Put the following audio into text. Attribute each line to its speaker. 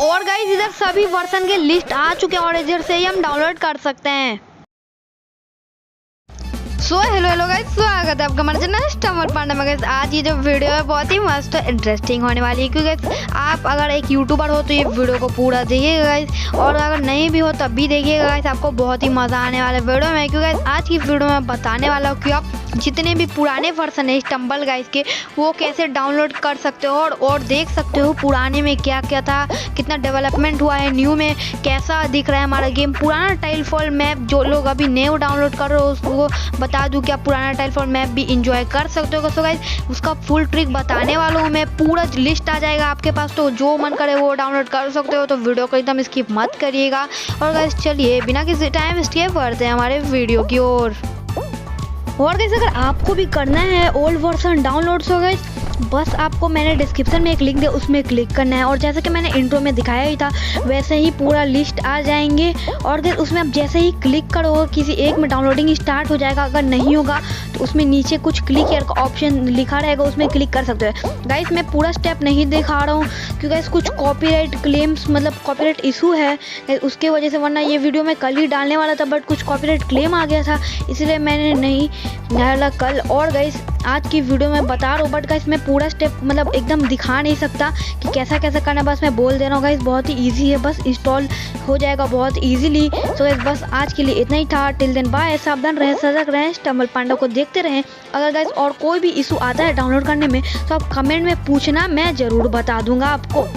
Speaker 1: और गाइस इधर सभी वर्जन के लिस्ट आ चुके हैं और इधर से ही हम डाउनलोड कर सकते हैं। हेलो गाइस, स्वागत है आपका हमारे चैनल पांडा में। गाइस आज ये जो वीडियो है बहुत ही मस्त इंटरेस्टिंग होने वाली है, क्योंकि गाइस आप अगर एक यूट्यूबर हो तो ये वीडियो को पूरा देखिएगा गाइस, और अगर नहीं भी हो तब भी देखिएगा गाइस, आपको बहुत ही मज़ा आने वाला है वीडियो में। क्योंकि गाइस आज की वीडियो में बताने वाला हूँ कि आप जितने भी पुराने वर्जन है स्टम्बल गाइस के, वो कैसे डाउनलोड कर सकते हो और देख सकते हो पुराने में क्या क्या था, कितना डेवलपमेंट हुआ है, न्यू में कैसा दिख रहा है हमारा गेम। पुराना टाइलफॉल मैप जो लोग अभी न्यू डाउनलोड कर रहे हो उसको बता दूं कि आप पुराना टाइलफॉल मैप भी इंजॉय कर सकते हो। सो गाइस उसका फुल ट्रिक बताने वाला हूँ मैं, पूरा लिस्ट आ जाएगा आपके पास, तो जो मन करे वो डाउनलोड कर सकते हो। तो वीडियो को एकदम स्किप मत करिएगा। और गाइस चलिए बिना किसी टाइम स्किप करते हैं हमारे वीडियो की ओर। और गाइस अगर आपको भी करना है old version download, so guys बस आपको मैंने डिस्क्रिप्शन में एक लिंक दिया, उसमें क्लिक करना है। और जैसे कि मैंने इंट्रो में दिखाया ही था वैसे ही पूरा लिस्ट आ जाएंगे। और फिर उसमें आप जैसे ही क्लिक करोगे किसी एक में डाउनलोडिंग स्टार्ट हो जाएगा। अगर नहीं होगा तो उसमें नीचे कुछ क्लिक हियर का ऑप्शन लिखा रहेगा, उसमें क्लिक कर सकते हो। गाइस मैं पूरा स्टेप नहीं दिखा रहा हूँ क्योंकि गाइस कुछ कॉपीराइट क्लेम्स मतलब कॉपीराइट इशू है उसके वजह से, वरना ये वीडियो मैं कल ही डालने वाला था, बट कुछ कॉपीराइट क्लेम आ गया था इसलिए मैंने नहीं डाला कल। और गाइस आज की वीडियो में बता रहा हूँ, बट गाइस मैं पूरा स्टेप मतलब एकदम दिखा नहीं सकता कि कैसा कैसा करना, बस मैं बोल दे रहा हूँ। गाइस बहुत ही इजी है, बस इंस्टॉल हो जाएगा बहुत इजीली। सो गाइस बस आज के लिए इतना ही था। टिल देन बाय, सावधान रहें, सजग रहें, स्टम्बल पांडा को देखते रहें। अगर गाइस और कोई भी इशू आता है डाउनलोड करने में तो आप कमेंट में पूछना, मैं ज़रूर बता दूंगा आपको।